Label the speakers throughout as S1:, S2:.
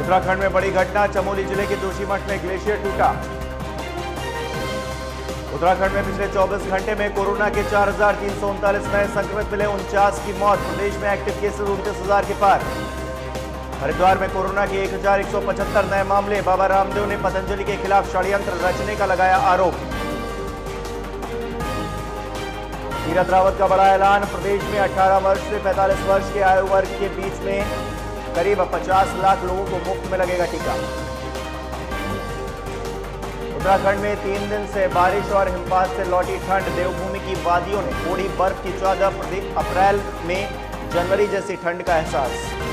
S1: उत्तराखंड में बड़ी घटना, चमोली जिले के जोशीमठ में ग्लेशियर टूटा। उत्तराखंड में पिछले 24 घंटे में कोरोना के 4,339 नए संक्रमित मिले, 49 की मौत। प्रदेश में एक्टिव केसेस 29,000 के पार। हरिद्वार में कोरोना के 1,175 नए मामले। बाबा रामदेव ने पतंजलि के खिलाफ षड्यंत्र रचने का लगाया आरोप। तीरथ रावत का बड़ा ऐलान, प्रदेश में 18 वर्ष से 45 वर्ष के आयु वर्ग के बीच में करीब 50 लाख लोगों को मुफ्त में लगेगा टीका। उत्तराखंड में 3 दिन से बारिश और हिमपात से लौटी ठंड। देवभूमि की वादियों ने फोड़ी बर्फ की 14 अप्रैल में जनवरी जैसी ठंड का एहसास।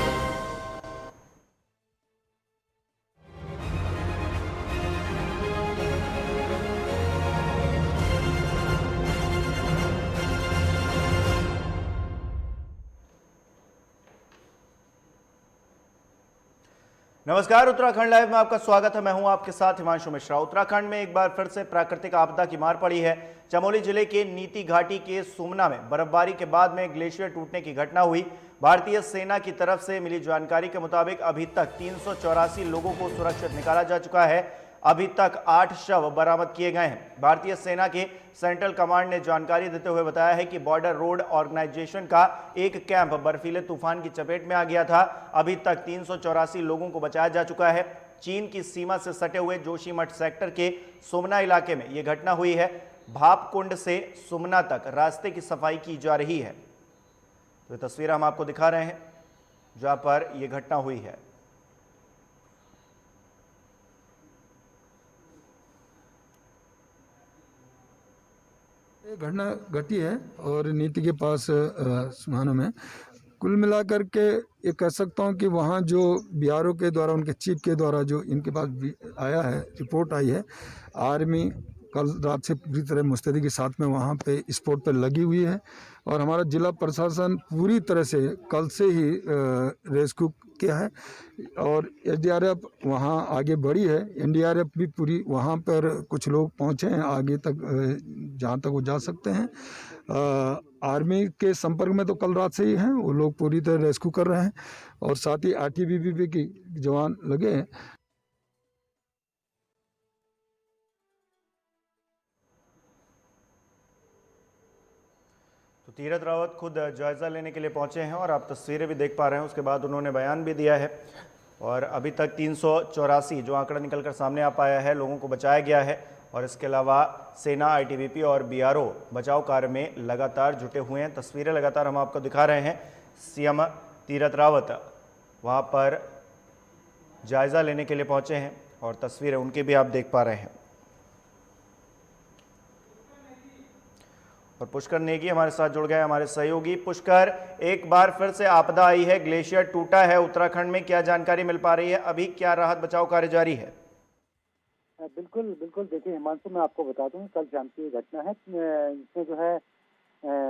S1: नमस्कार, उत्तराखंड लाइव में आपका स्वागत है। मैं हूं आपके साथ हिमांशु मिश्रा। उत्तराखंड में एक बार फिर से प्राकृतिक आपदा की मार पड़ी है। चमोली जिले के नीति घाटी के सुमना में बर्फबारी के बाद में ग्लेशियर टूटने की घटना हुई। भारतीय सेना की तरफ से मिली जानकारी के मुताबिक अभी तक 384 लोगों को सुरक्षित निकाला जा चुका है। अभी तक 8 शव बरामद किए गए हैं। भारतीय सेना के सेंट्रल कमांड ने जानकारी देते हुए बताया है कि बॉर्डर रोड ऑर्गेनाइजेशन का एक कैंप बर्फीले तूफान की चपेट में आ गया था। अभी तक 384 लोगों को बचाया जा चुका है। चीन की सीमा से सटे हुए जोशीमठ सेक्टर के सुमना इलाके में यह घटना हुई है। भापकुंड से सुमना तक रास्ते की सफाई की जा रही है। तो ये तस्वीर हम आपको दिखा रहे हैं जहां पर यह घटना हुई है।
S2: घटना घटी है और नीति के पास सुहाना में कुल मिलाकर के ये कह सकता हूँ कि वहाँ जो बीआरओ के द्वारा, उनके चीफ के द्वारा जो इनके पास आया है, रिपोर्ट आई है, आर्मी कल रात से पूरी तरह मुस्तैदी के साथ में वहाँ पे स्पॉट पे लगी हुई है और हमारा जिला प्रशासन पूरी तरह से कल से ही रेस्क्यू किया है और एसडीआरएफ वहाँ आगे बढ़ी है। एनडीआरएफ भी पूरी वहाँ पर कुछ लोग पहुँचे हैं आगे तक, जहाँ तक वो जा सकते हैं। आर्मी के संपर्क में तो कल रात से ही हैं, वो लोग पूरी तरह रेस्क्यू कर रहे हैं और साथ ही आईटीबीपी की जवान लगे हैं।
S1: तो तीरथ रावत खुद जायजा लेने के लिए पहुंचे हैं और आप तस्वीरें भी देख पा रहे हैं। उसके बाद उन्होंने बयान भी दिया है और अभी तक 384 जो आंकड़ा निकलकर सामने आ पाया है लोगों को बचाया गया है। और इसके अलावा सेना, आईटीबीपी और बीआरओ बचाव कार्य में लगातार जुटे हुए हैं। तस्वीरें लगातार हम आपको दिखा रहे हैं। सीएम तीरथ रावत वहाँ पर जायजा लेने के लिए पहुंचे हैं और तस्वीरें उनकी भी आप देख पा रहे हैं। और पुष्कर नेगी हमारे साथ जुड़ गए, हमारे सहयोगी। पुष्कर, एक बार फिर से आपदा आई है, ग्लेशियर टूटा है उत्तराखंड में, क्या जानकारी मिल पा रही है? अभी क्या राहत बचाव कार्य जारी है?
S3: बिल्कुल बिल्कुल, देखिए हिमांशु, मैं आपको बता दूं, कल शाम की घटना है। इसमें जो है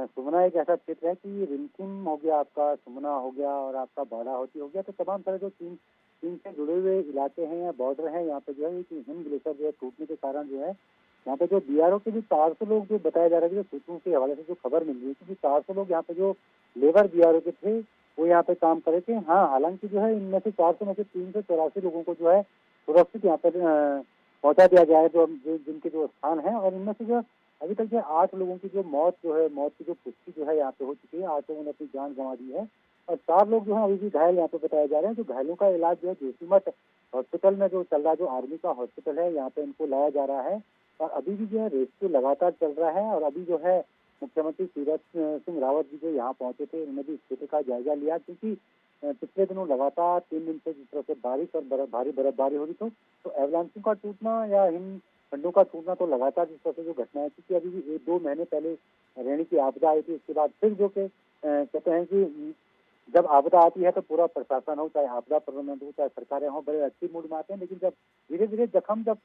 S3: सुमना एक ऐसा क्षेत्र है कि रिमझिम हो गया, आपका सुमना हो गया और आपका बाड़ाहोती हो गया, तो तमाम तरह जो चीन से जुड़े हुए इलाके हैं या बॉर्डर है, यहाँ पे जो है हिम ग्लेशियर जो है टूटने के कारण जो है यहाँ पे जो बीआरओ के भी 400 लोग जो बताया जा रहा है, जो सूत्रों के हवाले से जो खबर मिल रही है, क्योंकि 400 लोग यहाँ पे जो लेबर बीआरओ के थे वो यहाँ पे काम कर रहे थे। हाँ, हालांकि जो है इनमें से 400 में से 384 लोगों को जो है सुरक्षित यहाँ पे पहुंचा दिया गया है, जो जिनके जो स्थान है। और इनमें से जो अभी तक जो 8 लोगों की जो मौत की जो पुष्टि जो है यहाँ पे हो चुकी है। 8 लोगों ने अपनी जान गंवा दी है और 4 लोग जो है अभी भी घायल यहाँ पे बताए जा रहे हैं। जो घायलों का इलाज जो है जोशीमठ हॉस्पिटल में जो चल रहा है, जो आर्मी का हॉस्पिटल है, यहाँ पे इनको लाया जा रहा है और अभी भी जो है रेस्क्यू लगातार चल रहा है। और अभी जो है मुख्यमंत्री तीरथ सिंह रावत जी जो यहाँ पहुंचे थे, उन्होंने भी स्थिति का जायजा लिया, क्योंकि पिछले दिनों लगातार 3 दिन से जिस तरह से बारिश और भारी बर्फबारी हो रही तो एवलांचों का टूटना या हिम खंडों का टूटना तो लगातार जिस तरह से जो घटना है, क्योंकि अभी भी 1-2 महीने पहले रैनी की आपदा आई थी, उसके बाद फिर जो के कहते हैं कि जब आपदा आती है तो पूरा प्रशासन हो, चाहे आपदा प्रबंधन हो, चाहे सरकारें हो, बड़े अच्छी मूड में आते हैं, लेकिन जब धीरे धीरे जख्म जब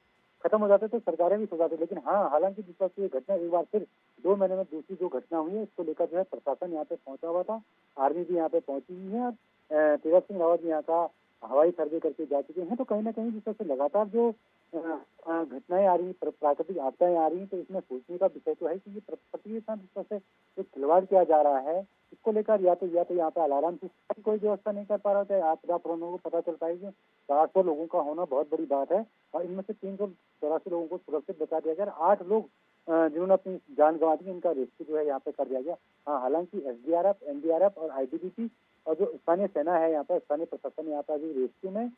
S3: खत्म हो जाते तो सरकारें भी सो जाती। लेकिन हाँ, हालांकि जिस तरह से ये घटना एक बार फिर 2 महीने में दूसरी जो घटना हुई है, इसको लेकर जो है प्रशासन यहाँ पे पहुंचा हुआ था, आर्मी भी यहाँ पे पहुंची हुई है और तीरथ सिंह रावत यहाँ का हवाई सर्वे करके जा चुके हैं। तो कहीं ना कहीं जिस तरह से लगातार जो घटनाएं आ रही, प्राकृतिक आपदाएं आ रही हैं, तो इसमें सोचने का विषय तो है कि ये प्रकृति के साथ जिस तरह से जो खिलवाड़ किया जा रहा है, इसको लेकर या तो यहाँ पे अलार्म सिस्टम की कोई व्यवस्था नहीं कर पा रहा था। आपदा प्रबंधन को पता चल पाएगी 400 लोगों का होना बहुत बड़ी बात है और इनमें से 384 लोगों को सुरक्षित बचा दिया गया। 8 लोग जिन्होंने अपनी जान गंवा दी, इनका रेस्क्यू जो है यहाँ पे कर दिया गया। हाँ, हालांकि SDRF, NDRF और ITBP और जो स्थानीय सेना है यहाँ पर, स्थानीय प्रशासन यहाँ पर अभी रेस्क्यू में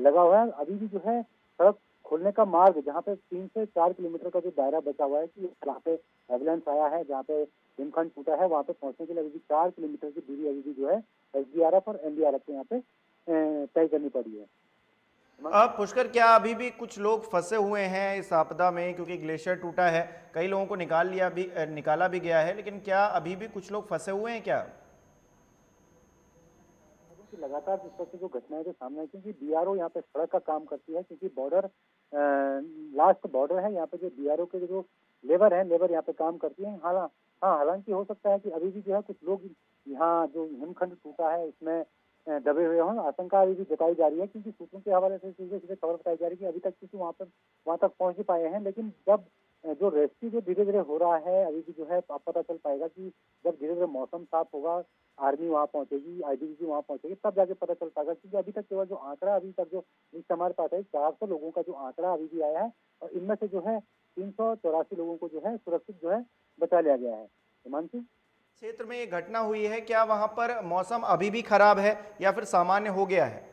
S3: लगा हुआ है। अभी भी जो है सड़क खोलने का मार्ग जहाँ पे 3 से 4 किलोमीटर का जो दायरा बचा हुआ है कि जहाँ पे एविडेंस आया है, जहाँ पे हिमखंड टूटा है, वहाँ पे पहुंचने के लिए अभी भी 4 किलोमीटर की दूरी अभी भी जो है SDRF और NDRF को यहाँ पे तय करनी पड़ी है।
S1: अब पुष्कर, क्या अभी भी कुछ लोग फंसे हुए हैं इस आपदा में? क्योंकि ग्लेशियर टूटा है, कई लोगों को निकाला भी गया है, लेकिन क्या अभी भी कुछ लोग फंसे हुए हैं क्या?
S3: लगातार जिस तरह से जो घटनाएं जो सामने आई, क्योंकि BRO यहाँ पे सड़क का काम करती है, क्योंकि बॉर्डर लास्ट बॉर्डर है यहाँ पे, जो BRO के जो लेबर यहाँ पे काम करती है। हालांकि हो सकता है कि अभी भी जो है कुछ लोग यहाँ जो हिमखंड टूटा है इसमें दबे हुए हों। आशंका अभी भी जताई जा रही है, क्योंकि सूत्रों के हवाले से सीधे खबर बताई जा रही है कि अभी तक किसी वहाँ तक पहुंच ही पाए हैं। लेकिन जब जो रेस्क्यू जो धीरे धीरे हो रहा है, अभी भी जो है पता चल पाएगा कि जब धीरे धीरे मौसम साफ होगा, आर्मी वहाँ पहुंचेगी, ITBP वहाँ पहुंचेगी, तब जाके पता चल पाएगा। क्योंकि अभी तक केवल जो आंकड़ा अभी तक जो हमारे पास है 400 लोगों का जो आंकड़ा अभी भी आया है, और इनमें से जो है 384 लोगों को जो है सुरक्षित जो है बचा लिया गया है। हिमांशु,
S1: क्षेत्र में ये घटना हुई है, क्या वहां पर मौसम अभी भी खराब है या फिर सामान्य हो गया है?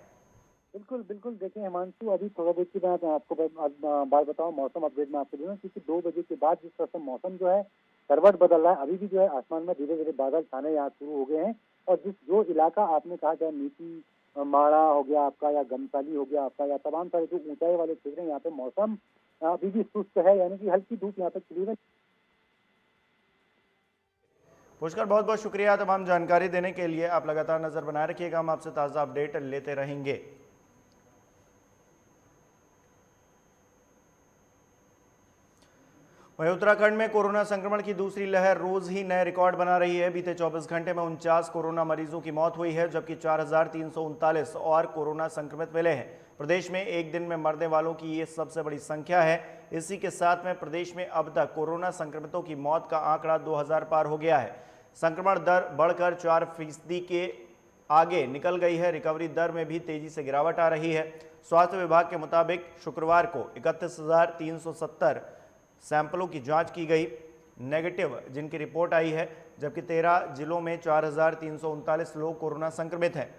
S3: बिल्कुल देखिए हिमांशु, अभी थोड़ा देर की बात आपको बात बताऊं, मौसम अपडेट में आपको दूंगा, क्योंकि 2 बजे के बाद जिस तरह से मौसम जो है करवट बदल रहा है, अभी भी जो है आसमान में धीरे धीरे बादल छाने यहाँ शुरू हो गए हैं। और जो इलाका आपने कहा, चाहे नीति माड़ा हो गया आपका, या गमसाली हो गया आपका, या तमाम सारे जो ऊंचाई वाले क्षेत्र हैं, यहाँ पे मौसम अभी भी शुष्क है, यानी कि हल्की धूप यहाँ पे खिली है।
S1: पुष्कर, बहुत बहुत शुक्रिया तमाम जानकारी देने के लिए। आप लगातार नजर बनाए रखिएगा, हम आपसे ताज़ा अपडेट लेते रहेंगे। वहीं उत्तराखंड में कोरोना संक्रमण की दूसरी लहर रोज ही नए रिकॉर्ड बना रही है। बीते 24 घंटे में 49 कोरोना मरीजों की मौत हुई है, जबकि 4,339 और कोरोना संक्रमित मिले हैं। प्रदेश में एक दिन में मरने वालों की ये सबसे बड़ी संख्या है। इसी के साथ में प्रदेश में अब तक कोरोना संक्रमितों की मौत का आंकड़ा 2000 पार हो गया है। संक्रमण दर बढ़कर 4% के आगे निकल गई है। रिकवरी दर में भी तेजी से गिरावट आ रही है। स्वास्थ्य विभाग के मुताबिक शुक्रवार को 31,370 सैंपलों की जांच की गई, नेगेटिव जिनकी रिपोर्ट आई है, जबकि 13 जिलों में 4,339 लोग कोरोना संक्रमित हैं।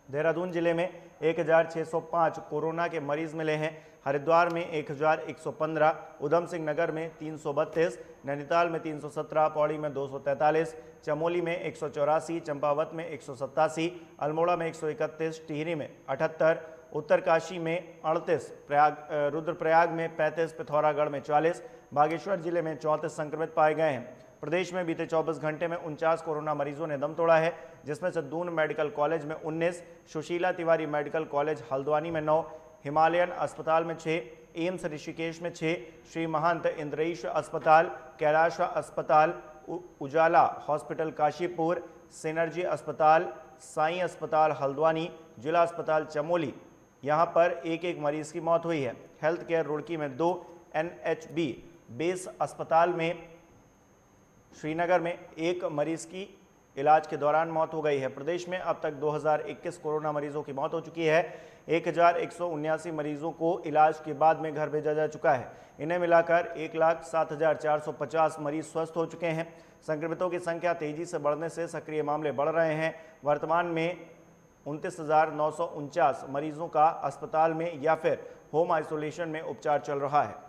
S1: देहरादून जिले में 1,605 कोरोना के मरीज मिले हैं। हरिद्वार में 1,115, उधम सिंह नगर में 332, नैनीताल में 317, पौड़ी में 243, चमोली में 184, चंपावत में 187, अल्मोड़ा में 131, टिहरी में 78, उत्तरकाशी में 38, रुद्रप्रयाग में 35, पिथौरागढ़ में 40, बागेश्वर जिले में 34 संक्रमित पाए गए हैं। प्रदेश में बीते 24 घंटे में 49 कोरोना मरीजों ने दम तोड़ा है, जिसमें से दून मेडिकल कॉलेज में 19, सुशीला तिवारी मेडिकल कॉलेज हल्द्वानी में 9, हिमालयन अस्पताल में 6, एम्स ऋषिकेश में 6, श्री महंत इंद्रेश अस्पताल, कैलाश अस्पताल, उजाला हॉस्पिटल काशीपुर, सिनर्जी अस्पताल, साई अस्पताल हल्द्वानी, जिला अस्पताल चमोली, यहाँ पर एक मरीज की मौत हुई है। हेल्थ केयर रुड़की में 2, NHB बेस अस्पताल में श्रीनगर में 1 मरीज की इलाज के दौरान मौत हो गई है। प्रदेश में अब तक 2021 कोरोना मरीजों की मौत हो चुकी है। 1,179 मरीजों को इलाज के बाद में घर भेजा जा चुका है। इन्हें मिलाकर 1,07,450 मरीज स्वस्थ हो चुके हैं। संक्रमितों की संख्या तेजी से बढ़ने से सक्रिय मामले बढ़ रहे हैं। वर्तमान में 29,949 मरीजों का अस्पताल में या फिर होम आइसोलेशन में उपचार चल रहा है।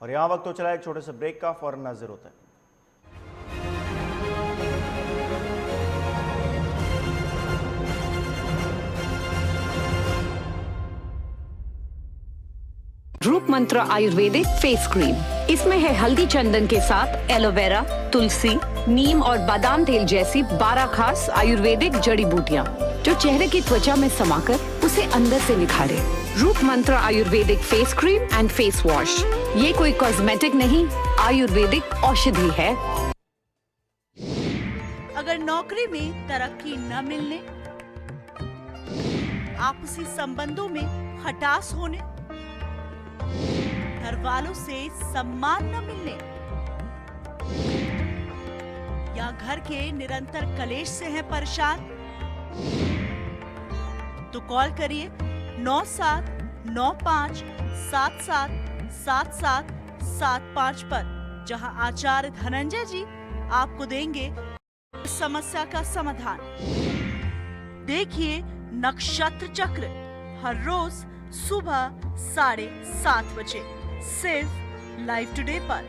S1: और यहां वक्त तो चला एक छोटे से ब्रेक का, फौरन नजर होता है।
S4: रूप मंत्र आयुर्वेदिक फेस क्रीम, इसमें है हल्दी चंदन के साथ एलोवेरा, तुलसी, नीम और बादाम तेल जैसी 12 खास आयुर्वेदिक जड़ी बूटियां, जो चेहरे की त्वचा में समाकर उसे अंदर से निखारे। रूप मंत्र Ayurvedic face cream and face wash, ये कोई कॉस्मेटिक नहीं, आयुर्वेदिक औषधि है।
S5: अगर नौकरी में तरक्की न मिलने, आपसी संबंधों में खटास होने, घर वालों से सम्मान न मिलने या घर के निरंतर कलेश से हैं परेशान, तो कॉल करिए 9795777775 पर, जहां आचार्य धनंजय जी आपको देंगे इस समस्या का समाधान। देखिए नक्षत्र चक्र हर रोज सुबह 7:30 बजे सिर्फ लाइव टुडे पर।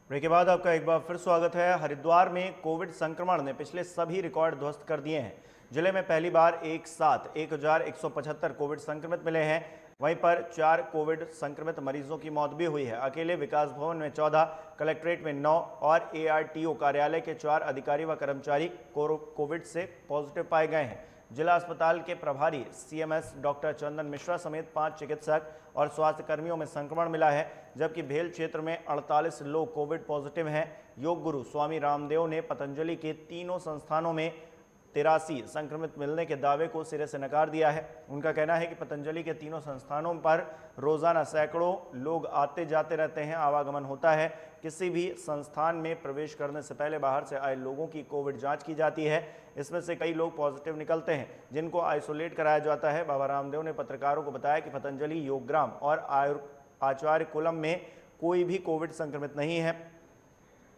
S1: ब्रेक के बाद आपका एक बार फिर स्वागत है। हरिद्वार में कोविड संक्रमण ने पिछले सभी रिकॉर्ड ध्वस्त कर दिए हैं। जिले में पहली बार एक साथ 1175 कोविड संक्रमित मिले हैं। वहीं पर 4 कोविड संक्रमित मरीजों की मौत भी हुई है। अकेले विकास भवन में 14, कलेक्ट्रेट में 9 और ARTO कार्यालय के 4 अधिकारी व कर्मचारी कोविड से पॉजिटिव पाए गए हैं। जिला अस्पताल के प्रभारी CMS डॉक्टर चंदन मिश्रा समेत 5 चिकित्सक और स्वास्थ्य कर्मियों में संक्रमण मिला है, जबकि भेल क्षेत्र में 48 लोग कोविड पॉजिटिव हैं। योग गुरु स्वामी रामदेव ने पतंजलि के तीनों संस्थानों में 83 संक्रमित मिलने के दावे को सिरे से नकार दिया है। उनका कहना है कि पतंजलि के तीनों संस्थानों पर रोजाना सैकड़ों लोग आते जाते रहते हैं, आवागमन होता है। किसी भी संस्थान में प्रवेश करने से पहले बाहर से आए लोगों की कोविड जांच की जाती है। इसमें से कई लोग पॉजिटिव निकलते हैं, जिनको आइसोलेट कराया जाता है। बाबा रामदेव ने पत्रकारों को बताया कि पतंजलि योगग्राम और आचार्य कुलम में कोई भी कोविड संक्रमित नहीं है।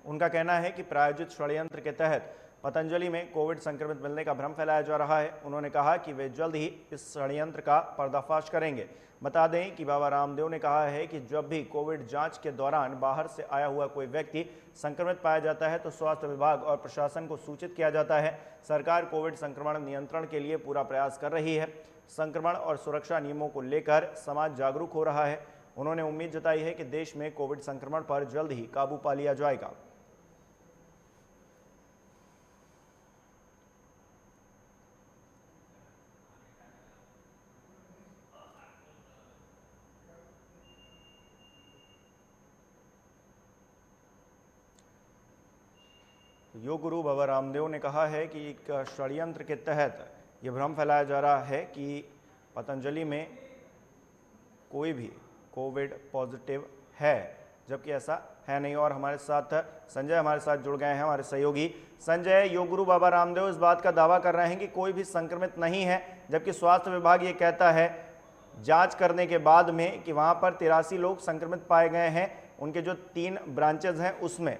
S1: उनका कहना है कि प्रायोजित षड्यंत्र के तहत पतंजलि में कोविड संक्रमित मिलने का भ्रम फैलाया जा रहा है। उन्होंने कहा कि वे जल्द ही इस षड्यंत्र का पर्दाफाश करेंगे। बता दें कि बाबा रामदेव ने कहा है कि जब भी कोविड जांच के दौरान बाहर से आया हुआ कोई व्यक्ति संक्रमित पाया जाता है तो स्वास्थ्य विभाग और प्रशासन को सूचित किया जाता है। सरकार कोविड संक्रमण नियंत्रण के लिए पूरा प्रयास कर रही है। संक्रमण और सुरक्षा नियमों को लेकर समाज जागरूक हो रहा है। उन्होंने उम्मीद जताई है कि देश में कोविड संक्रमण पर जल्द ही काबू पा लिया जाएगा। योग गुरु बाबा रामदेव ने कहा है कि एक षड्यंत्र के तहत ये भ्रम फैलाया जा रहा है कि पतंजलि में कोई भी कोविड पॉजिटिव है, जबकि ऐसा है नहीं। और हमारे साथ संजय हमारे साथ जुड़ गए हैं, हमारे सहयोगी। संजय, योग गुरु बाबा रामदेव इस बात का दावा कर रहे हैं कि कोई भी संक्रमित नहीं है, जबकि स्वास्थ्य विभाग ये कहता है जांच करने के बाद में कि वहां पर 83 लोग संक्रमित पाए गए हैं, उनके जो 3 ब्रांचेज हैं उसमें।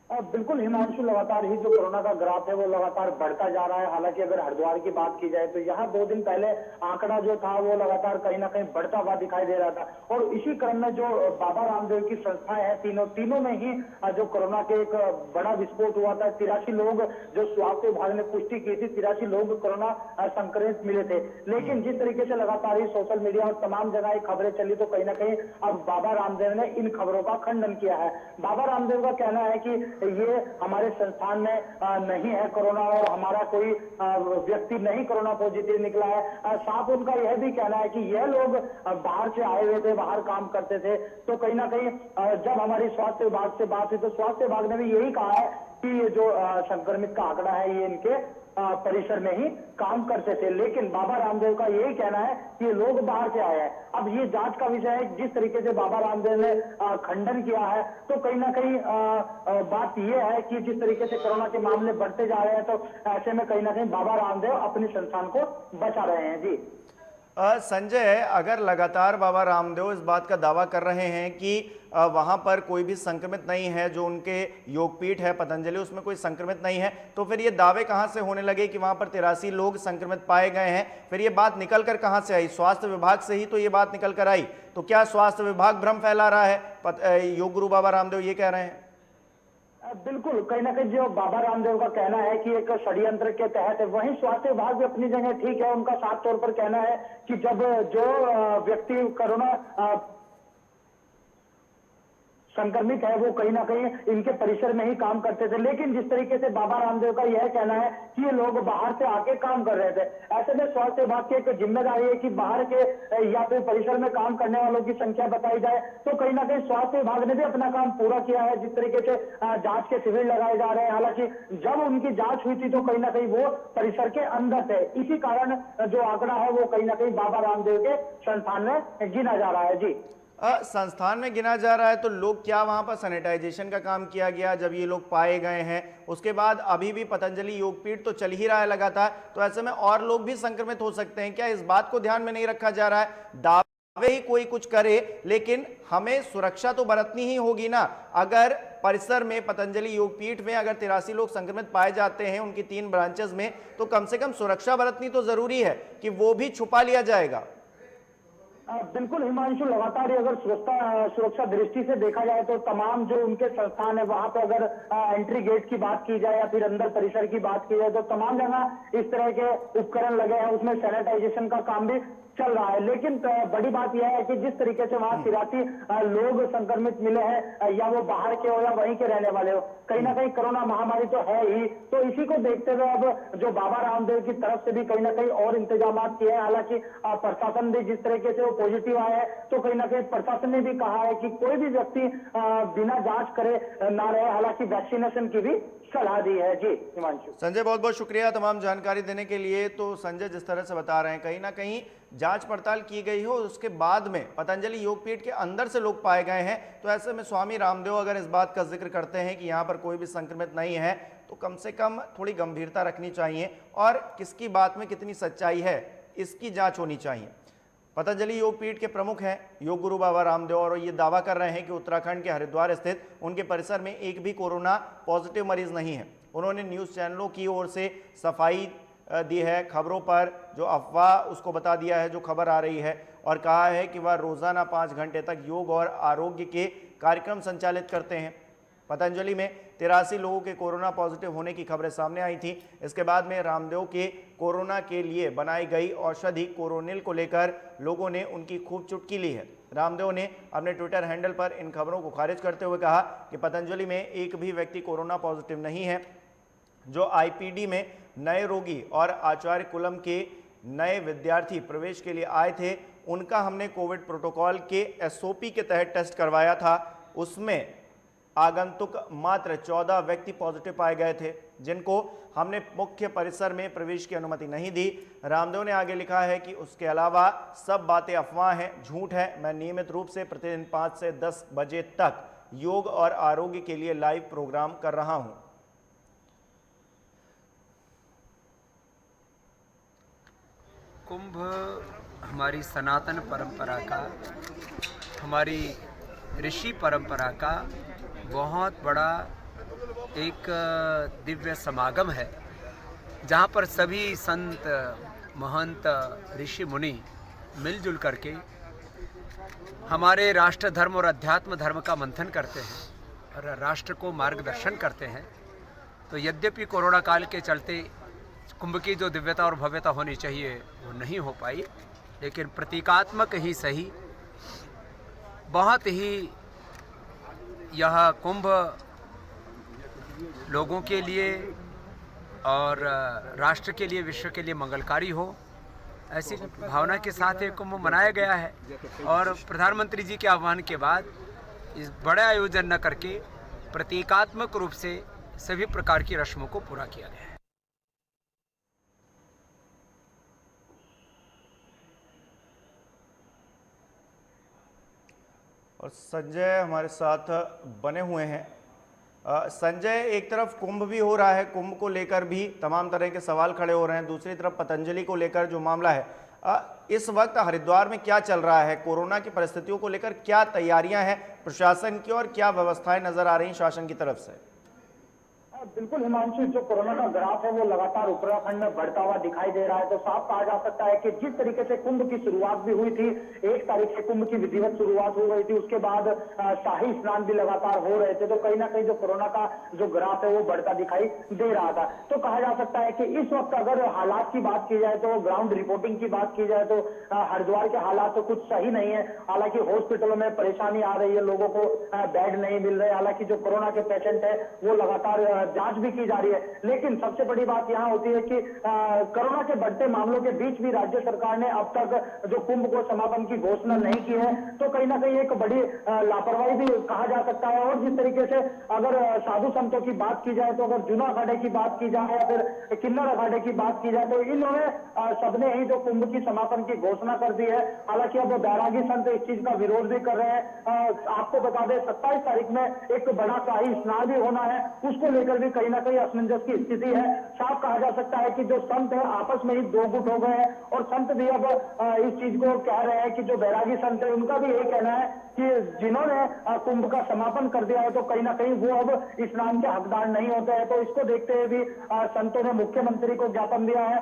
S3: बिल्कुल हिमांशु, लगातार ही जो कोरोना का ग्राफ है वो लगातार बढ़ता जा रहा है। हालांकि अगर हरिद्वार की बात की जाए तो यहाँ 2 दिन पहले आंकड़ा जो था वो लगातार कहीं ना कहीं बढ़ता हुआ दिखाई दे रहा था। और इसी क्रम में जो बाबा रामदेव की संस्थाएं हैं तीनों में ही जो कोरोना के एक बड़ा विस्फोट हुआ था। 83 लोग जो स्वास्थ्य विभाग ने पुष्टि की थी, 83 लोग कोरोना संक्रमित मिले थे। लेकिन जिस तरीके से लगातार ही सोशल मीडिया और तमाम जगह खबरें चली तो कहीं ना कहीं अब बाबा रामदेव ने इन खबरों का खंडन किया है। बाबा रामदेव का कहना है कि ये हमारे संस्थान में नहीं है कोरोना और हमारा कोई व्यक्ति नहीं कोरोना पॉजिटिव निकला है। साथ उनका यह भी कहना है कि यह लोग बाहर से आए हुए थे, बाहर काम करते थे, तो कहीं ना कहीं जब हमारी स्वास्थ्य विभाग से बात हुई तो स्वास्थ्य विभाग ने भी यही कहा है कि ये जो संक्रमित का आंकड़ा है ये इनके परिसर में ही काम करते थे। लेकिन बाबा रामदेव का यही कहना है कि ये लोग बाहर से आए हैं। अब ये जांच का विषय है। जिस तरीके से बाबा रामदेव ने खंडन किया है तो कहीं ना कहीं बात यह है कि जिस तरीके से कोरोना के मामले बढ़ते जा रहे हैं तो ऐसे में कहीं ना कहीं बाबा रामदेव अपने संस्थान को बचा रहे हैं। जी
S1: संजय, अगर लगातार बाबा रामदेव इस बात का दावा कर रहे हैं कि वहां पर कोई भी संक्रमित नहीं है, जो उनके योगपीठ है पतंजलि उसमें कोई संक्रमित नहीं है, तो फिर ये दावे कहां से होने लगे कि वहां पर 83 लोग संक्रमित पाए गए हैं? फिर ये बात निकल कर कहां से आई? स्वास्थ्य विभाग से ही तो ये बात निकल कर आई। तो क्या स्वास्थ्य विभाग भ्रम फैला रहा है? योग गुरु बाबा रामदेव ये कह रहे हैं।
S3: बिल्कुल, कहीं ना कहीं जो बाबा रामदेव का कहना है कि एक षड्यंत्र के तहत है, वहीं स्वास्थ्य विभाग भी अपनी जगह ठीक है। उनका साफ तौर पर कहना है कि जब जो व्यक्ति कोरोना
S6: संक्रमित है वो कहीं ना कहीं इनके परिसर में ही काम करते थे। लेकिन जिस तरीके से बाबा रामदेव का यह कहना है कि ये लोग बाहर से आके काम कर रहे थे, ऐसे में स्वास्थ्य विभाग की एक जिम्मेदारी है कि बाहर के या फिर परिसर में काम करने वालों की संख्या बताई जाए। तो कहीं ना कहीं स्वास्थ्य विभाग ने भी अपना काम पूरा किया है। जिस तरीके से जांच के शिविर लगाए जा रहे हैं, हालांकि जब उनकी जांच हुई थी तो कहीं ना कहीं वो परिसर के अंदर थे। इसी कारण जो आंकड़ा है वो कहीं ना कहीं बाबा रामदेव के संस्थान में गिना जा रहा है। जी,
S1: संस्थान में गिना जा रहा है तो लोग क्या वहां पर सैनिटाइजेशन का काम किया गया जब ये लोग पाए गए हैं? उसके बाद अभी भी पतंजलि योगपीठ तो चल ही रहा है लगातार, तो ऐसे में और लोग भी संक्रमित हो सकते हैं। क्या इस बात को ध्यान में नहीं रखा जा रहा है? दावे ही कोई कुछ करे, लेकिन हमें सुरक्षा तो बरतनी ही होगी ना। अगर परिसर में पतंजलि योगपीठ में अगर 83 लोग संक्रमित पाए जाते हैं उनकी 3 ब्रांचेस में, तो कम से कम सुरक्षा बरतनी तो जरूरी है कि वो भी छुपा लिया जाएगा।
S6: बिल्कुल हिमांशु, लगातार अगर सुरक्षा दृष्टि से देखा जाए तो तमाम जो उनके संस्थान है वहां पे अगर एंट्री गेट की बात की जाए या फिर अंदर परिसर की बात की जाए तो तमाम जगह इस तरह के उपकरण लगे हैं, उसमें सैनिटाइजेशन का काम भी चल रहा है। लेकिन बड़ी बात यह है कि जिस तरीके से वहां 83 लोग संक्रमित मिले हैं, या वो बाहर के हो या वहीं के रहने वाले हो, कहीं ना कहीं कोरोना महामारी तो है ही। तो इसी को देखते हुए अब जो बाबा रामदेव की तरफ से भी कहीं ना कहीं और इंतजाम किए हैं। हालांकि प्रशासन भी जिस तरीके से वो पॉजिटिव आया है तो कहीं ना कहीं प्रशासन ने भी कहा है कि कोई भी व्यक्ति बिना जांच करे ना रहे। हालांकि वैक्सीनेशन की भी सलाह दी है। जी हिमांशु।
S1: संजय, बहुत बहुत शुक्रिया तमाम जानकारी देने के लिए। तो संजय जिस तरह से बता रहे हैं, कहीं ना कहीं जांच पड़ताल की गई हो, उसके बाद में पतंजलि योगपीठ के अंदर से लोग पाए गए हैं, तो ऐसे में स्वामी रामदेव अगर इस बात का जिक्र करते हैं कि यहाँ पर कोई भी संक्रमित नहीं है, तो कम से कम थोड़ी गंभीरता रखनी चाहिए और किसकी बात में कितनी सच्चाई है इसकी जांच होनी चाहिए। पतंजलि योगपीठ के प्रमुख हैं योग गुरु बाबा रामदेव, और ये दावा कर रहे हैं कि उत्तराखंड के हरिद्वार स्थित उनके परिसर में एक भी कोरोना पॉजिटिव मरीज नहीं है। उन्होंने न्यूज़ चैनलों की ओर से सफाई दी है, खबरों पर जो अफवाह उसको बता दिया है जो खबर आ रही है, और कहा है कि वह रोज़ाना 5 घंटे तक योग और आरोग्य के कार्यक्रम संचालित करते हैं। पतंजलि में 83 लोगों के कोरोना पॉजिटिव होने की खबरें सामने आई थी। इसके बाद में रामदेव के कोरोना के लिए बनाई गई औषधि कोरोनिल को लेकर लोगों ने उनकी खूब चुटकी ली है। रामदेव ने अपने ट्विटर हैंडल पर इन खबरों को खारिज करते हुए कहा कि पतंजलि में एक भी व्यक्ति कोरोना पॉजिटिव नहीं है। जो आईपीडी में नए रोगी और आचार्य कुलम के नए विद्यार्थी प्रवेश के लिए आए थे, उनका हमने कोविड प्रोटोकॉल के एसओपी के तहत टेस्ट करवाया था। उसमें आगंतुक मात्र 14 व्यक्ति पॉजिटिव पाए गए थे, जिनको हमने मुख्य परिसर में प्रवेश की अनुमति नहीं दी। रामदेव ने आगे लिखा है कि उसके अलावा सब बातें अफवाह हैं, झूठ है। मैं नियमित रूप से प्रतिदिन 5 से 10 बजे तक योग और आरोग्य के लिए लाइव प्रोग्राम कर रहा हूं।
S7: कुंभ हमारी सनातन परंपरा का, हमारी ऋषि परंपरा का बहुत बड़ा एक दिव्य समागम है, जहाँ पर सभी संत महंत ऋषि मुनि मिलजुल करके हमारे राष्ट्र धर्म और अध्यात्म धर्म का मंथन करते हैं और राष्ट्र को मार्गदर्शन करते हैं। तो यद्यपि कोरोना काल के चलते कुंभ की जो दिव्यता और भव्यता होनी चाहिए वो नहीं हो पाई, लेकिन प्रतीकात्मक ही सही बहुत ही यह कुंभ लोगों के लिए और राष्ट्र के लिए, विश्व के लिए मंगलकारी हो, ऐसी भावना के साथ ये कुंभ मनाया गया है। और प्रधानमंत्री जी के आह्वान के बाद इस बड़े आयोजन न करके प्रतीकात्मक रूप से सभी प्रकार की रस्मों को पूरा किया गया है।
S1: और संजय हमारे साथ बने हुए हैं। संजय, एक तरफ कुंभ भी हो रहा है, कुंभ को लेकर भी तमाम तरह के सवाल खड़े हो रहे हैं, दूसरी तरफ पतंजलि को लेकर जो मामला है, इस वक्त हरिद्वार में क्या चल रहा है? कोरोना की परिस्थितियों को लेकर क्या तैयारियां हैं प्रशासन की और क्या व्यवस्थाएं नजर आ रही शासन की तरफ से?
S6: बिल्कुल हिमांशु, जो कोरोना का ग्राफ है वो लगातार उत्तराखंड में बढ़ता हुआ दिखाई दे रहा है। तो साफ कहा जा सकता है कि जिस तरीके से कुंभ की शुरुआत भी हुई थी, 1 तारीख से कुंभ की विधिवत शुरुआत हो गई थी, उसके बाद शाही स्नान भी लगातार हो रहे थे, तो कहीं ना कहीं जो कोरोना का जो ग्राफ है वो बढ़ता दिखाई दे रहा था। तो कहा जा सकता है कि इस वक्त अगर हालात की बात की जाए, तो ग्राउंड रिपोर्टिंग की बात की जाए, तो हरिद्वार के हालात तो कुछ सही नहीं है। हालांकि हॉस्पिटलों में परेशानी आ रही है, लोगों को बेड नहीं मिल रहे। हालांकि जो कोरोना के पेशेंट है वो लगातार जांच भी की जा रही है। लेकिन सबसे बड़ी बात यहां होती है कि कोरोना के बढ़ते मामलों के बीच भी राज्य सरकार ने अब तक जो कुंभ को समापन की घोषणा नहीं की है, तो कहीं ना कहीं एक बड़ी लापरवाही भी कहा जा सकता है। और जिस तरीके से अगर साधु संतों की बात की जाए, तो अगर जूना अखाड़े की बात की जाए या फिर किन्नर अखाड़े की बात की जाए, तो इन्होंने सबने ही जो कुंभ की समापन की घोषणा कर दी है। हालांकि अब बैरागी संत इस चीज का विरोध भी कर रहे हैं। आपको बता दें 27 तारीख में एक बड़ा शाही स्नान भी होना है, उसको लेकर भी कहीं ना कहीं असमंजस की स्थिति है। साफ कहा जा सकता है कि जो संत है आपस में ही दो गुट हो गए हैं, और संत भी अब इस चीज को कह रहे हैं कि जो बैरागी संत है उनका भी यही कहना है कि जिन्होंने कुंभ का समापन कर दिया है, तो कहीं ना कहीं वो अब स्नान के हकदार नहीं होते हैं। तो इसको देखते हुए भी संतों ने मुख्यमंत्री को ज्ञापन दिया है।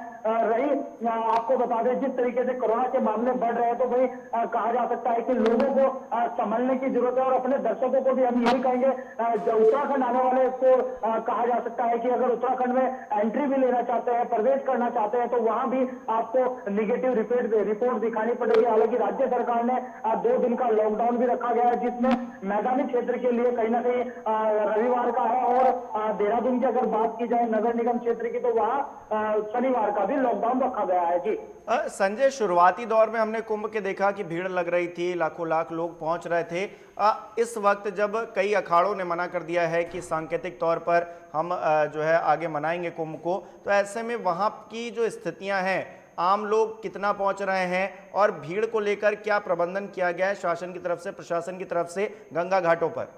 S6: आपको बता दें जिस तरीके से कोरोना के मामले बढ़ रहे हैं, तो भाई कहा जा सकता है कि लोगों को संभलने की जरूरत है। और अपने दर्शकों को भी हम यही कहेंगे, उत्तराखंड आने वाले को कहा जा सकता है कि अगर उत्तराखंड में एंट्री भी लेना चाहते हैं, प्रवेश करना चाहते हैं, तो वहां भी आपको निगेटिव रिपोर्ट दिखानी पड़ेगी। हालांकि राज्य सरकार ने 2 दिन का लॉकडाउन भी रखा गया है, जिसमें मैदानी क्षेत्र के लिए कहीं ना कहीं रविवार का है, और देहरादून की अगर बात की जाए नगर निगम क्षेत्र की, तो वहां शनिवार का भी लॉकडाउन रखा गया है। जी
S1: संजय, शुरुआती दौर में हमने कुंभ के देखा कि भीड़ लग रही थी, लाखों लाख लोग पहुंच रहे थे। इस वक्त जब कई अखाड़ों ने मना कर दिया है कि सांकेतिक तौर पर हम जो है आगे मनाएंगे कुंभ को, तो ऐसे में वहां की जो स्थितियां हैं, आम लोग कितना पहुंच रहे हैं और भीड़ को लेकर क्या प्रबंधन किया गया है शासन की तरफ से, प्रशासन की तरफ से गंगा घाटों पर?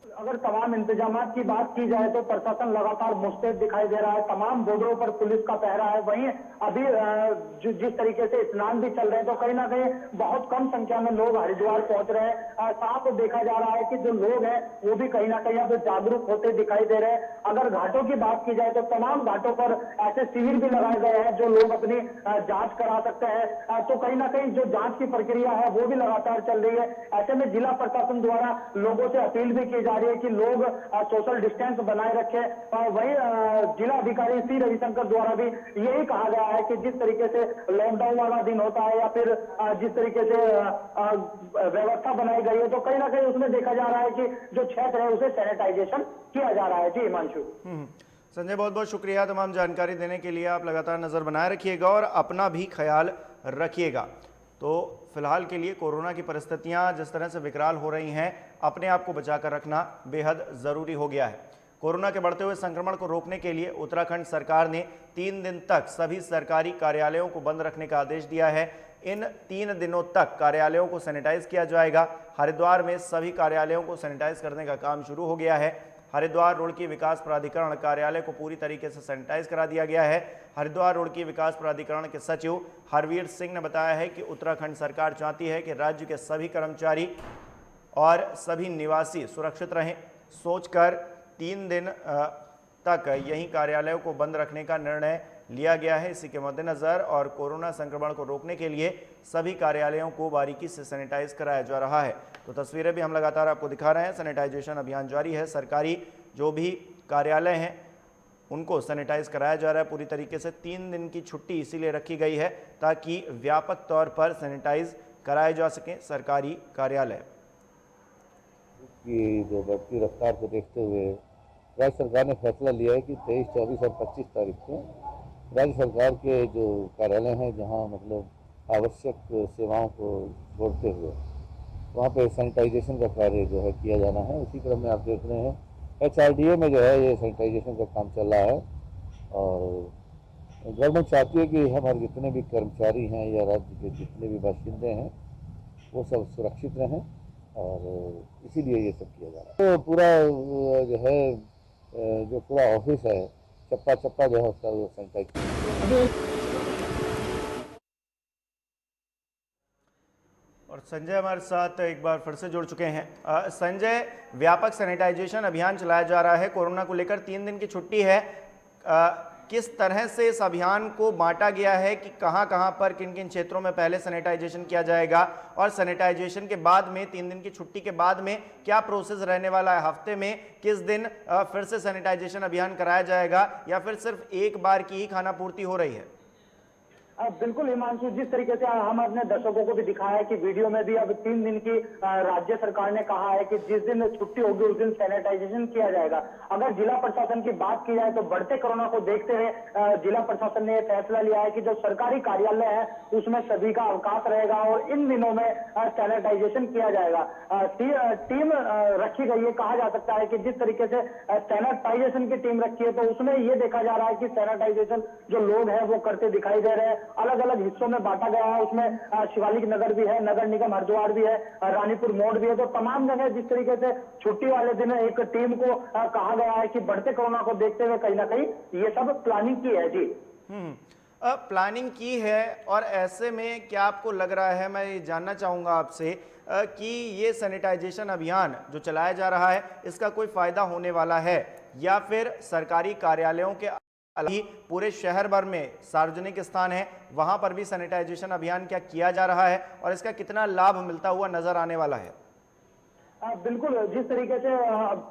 S6: अगर तमाम इंतजामात की बात की जाए, तो प्रशासन लगातार मुस्तैद दिखाई दे रहा है। तमाम बॉर्डरों पर पुलिस का पहरा है। वहीं अभी जिस तरीके से स्नान भी चल रहे हैं, तो कहीं ना कहीं बहुत कम संख्या में लोग हरिद्वार पहुंच रहे हैं। साफ देखा जा रहा है कि जो लोग हैं वो भी कहीं ना कहीं अब जागरूक होते दिखाई दे रहे हैं। अगर घाटों की बात की जाए, तो तमाम घाटों पर ऐसे शिविर भी लगाए गए हैं जो लोग अपनी जांच करा सकते हैं। तो कहीं ना कहीं जो जांच की प्रक्रिया है वो भी लगातार चल रही है। ऐसे में जिला प्रशासन द्वारा लोगों से अपील भी की जा रही है कि लोग सोशल डिस्टेंस बनाए रखें। और वहीं जिला अधिकारी सी रविशंकर द्वारा भी यही कहा गया है कि जिस तरीके से लॉकडाउन वाला दिन होता है, या फिर जिस तरीके से व्यवस्था बनाई गई है, तो कहीं ना कहीं उसमें देखा जा रहा है कि जो क्षेत्र है उसे सैनिटाइजेशन किया जा रहा है। जी हिमांशु।
S1: संजय, बहुत बहुत शुक्रिया तमाम जानकारी देने के लिए। आप लगातार नजर बनाए रखिएगा और अपना भी ख्याल रखिएगा। तो फिलहाल के लिए कोरोना की परिस्थितियां जिस तरह से विकराल हो रही हैं, अपने आप को बचाकर रखना बेहद ज़रूरी हो गया है। कोरोना के बढ़ते हुए संक्रमण को रोकने के लिए उत्तराखंड सरकार ने 3 दिन तक सभी सरकारी कार्यालयों को बंद रखने का आदेश दिया है। इन 3 दिनों तक कार्यालयों को सैनिटाइज किया जाएगा। हरिद्वार में सभी कार्यालयों को सैनिटाइज करने का काम शुरू हो गया है। हरिद्वार रुड़की विकास प्राधिकरण कार्यालय को पूरी तरीके से सैनिटाइज करा दिया गया है। हरिद्वार रुड़की विकास प्राधिकरण के सचिव हरवीर सिंह ने बताया है कि उत्तराखंड सरकार चाहती है कि राज्य के सभी कर्मचारी और सभी निवासी सुरक्षित रहें। सोचकर 3 दिन तक यही कार्यालयों को बंद रखने का निर्णय लिया गया है। इसी के मद्देनज़र और कोरोना संक्रमण को रोकने के लिए सभी कार्यालयों को बारीकी से सैनिटाइज कराया जा रहा है। तो तस्वीरें भी हम लगातार आपको दिखा रहे हैं। सैनिटाइजेशन अभियान जारी है। सरकारी जो भी कार्यालय हैं उनको सैनिटाइज कराया जा रहा है पूरी तरीके से। 3 दिन की छुट्टी इसीलिए रखी गई है ताकि व्यापक तौर पर सैनिटाइज कराए जा सकें सरकारी कार्यालय।
S8: की जो बढ़ती रफ्तार को देखते हुए राज्य सरकार ने फैसला लिया है कि 23, 24 और 25 तारीख को राज्य सरकार के जो कार्यालय हैं, जहां मतलब आवश्यक सेवाओं को जोड़ते हुए वहां पे सैनिटाइजेशन का कार्य जो है किया जाना है। उसी क्रम में आप देख रहे हैं HRDA में जो है ये सैनिटाइजेशन का काम चल रहा है। और गवर्नमेंट चाहती है कि हमारे जितने भी कर्मचारी हैं या राज्य के जितने भी बाशिंदे हैं वो सब सुरक्षित रहें, और इसीलिए ये सब किया जा रहा है। तो पूरा जो है जो पूरा ऑफिस है चप्पा चप्पा जो है उसका सैनिटाइज।
S1: और और संजय हमारे साथ एक बार फिर से जुड़ चुके हैं। संजय, व्यापक सैनिटाइजेशन अभियान चलाया जा रहा है, कोरोना को लेकर 3 दिन की छुट्टी है। किस तरह से इस अभियान को बांटा गया है कि कहां कहां पर किन किन क्षेत्रों में पहले सैनिटाइजेशन किया जाएगा, और सैनिटाइजेशन के बाद में 3 दिन की छुट्टी के बाद में क्या प्रोसेस रहने वाला है? हफ्ते में किस दिन फिर से सैनिटाइजेशन अभियान कराया जाएगा, या फिर सिर्फ एक बार की ही खानापूर्ति हो रही है?
S6: बिल्कुल हिमांशु, जिस तरीके से हम अपने दर्शकों को भी दिखाया है कि वीडियो में भी अब 3 दिन की राज्य सरकार ने कहा है कि जिस दिन छुट्टी होगी उस दिन सैनिटाइजेशन किया जाएगा। अगर जिला प्रशासन की बात की जाए तो बढ़ते कोरोना को देखते हुए जिला प्रशासन ने यह फैसला लिया है कि जो सरकारी कार्यालय है उसमें सभी का अवकाश रहेगा और इन दिनों में सैनिटाइजेशन किया जाएगा। टीम रखी गई है, कहा जा सकता है कि जिस तरीके से सैनिटाइजेशन की टीम रखी है तो उसमें यह देखा जा रहा है कि सैनिटाइजेशन जो लोग हैं वो करते दिखाई दे रहे हैं। अलग अलग हिस्सों में बांटा गया है, उसमें शिवालिक नगर भी है, नगर निगम हरिद्वार भी है, रानीपुर मोड़ भी है। तो तमाम जगह जिस तरीके से छुट्टी वाले दिन एक टीम को कहा गया है कि बढ़ते कोरोना को देखते हुए कहीं ना कहीं ये सब प्लानिंग की है। जी
S1: प्लानिंग की है, और ऐसे में क्या आपको लग रहा है, मैं ये जानना चाहूंगा आपसे कि ये सैनिटाइजेशन अभियान जो चलाया जा रहा है इसका कोई फायदा होने वाला है, या फिर सरकारी कार्यालयों के ही पूरे शहर भर में सार्वजनिक स्थान है वहां पर भी सैनिटाइजेशन अभियान क्या किया जा रहा है, और इसका कितना लाभ मिलता हुआ नजर आने वाला है?
S6: बिल्कुल, जिस तरीके से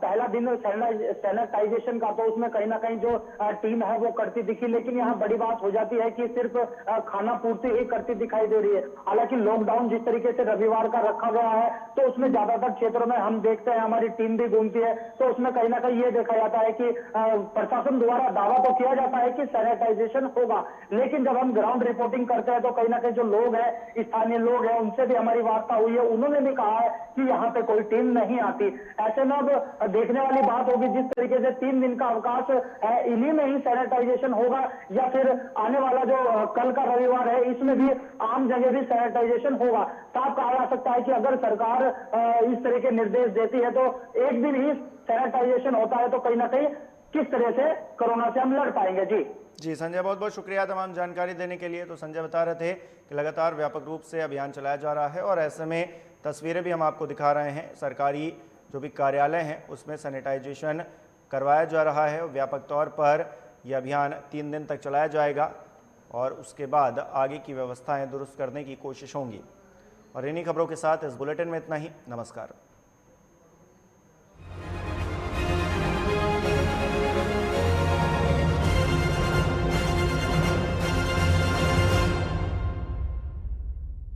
S6: पहला दिन सैनिटाइजेशन का तो उसमें कहीं ना कहीं जो टीम है वो करती दिखी, लेकिन यहाँ बड़ी बात हो जाती है कि सिर्फ खाना पूर्ति ही करती दिखाई दे रही है। हालांकि लॉकडाउन जिस तरीके से रविवार का रखा गया है तो उसमें ज्यादातर क्षेत्रों में हम देखते हैं, हमारी टीम भी घूमती है, तो उसमें कहीं ना कहीं ये देखा जाता है कि प्रशासन द्वारा दावा तो किया जाता है कि सैनिटाइजेशन होगा, लेकिन जब हम ग्राउंड रिपोर्टिंग करते हैं तो कहीं ना कहीं जो लोग हैं, स्थानीय लोग हैं, उनसे भी हमारी वार्ता हुई है, उन्होंने भी कहा है कि यहाँ पे कोई नहीं आती। ऐसे में अब देखने वाली बात होगी जिस तरीके से 3 दिन का अवकाश है, इन्हीं में ही सैनिटाइजेशन होगा या फिर आने वाला जो कल का रविवार है इसमें भी आम जगह भी सैनिटाइजेशन होगा। साफ कहा जा सकता है कि अगर सरकार इस तरह के निर्देश देती है तो एक दिन ही सैनिटाइजेशन होता है तो कहीं ना कहीं किस तरह से कोरोना से हम लड़ पाएंगे।
S1: जी संजय, बहुत बहुत शुक्रिया तमाम जानकारी देने के लिए। तो संजय बता रहे थे कि लगातार व्यापक रूप से अभियान चलाया जा रहा है, और ऐसे में तस्वीरें भी हम आपको दिखा रहे हैं। सरकारी जो भी कार्यालय हैं उसमें सैनिटाइजेशन करवाया जा रहा है। व्यापक तौर पर यह अभियान 3 दिन तक चलाया जाएगा, और उसके बाद आगे की व्यवस्थाएं दुरुस्त करने की कोशिश होंगी। और इन्हीं खबरों के साथ इस बुलेटिन में इतना ही। नमस्कार।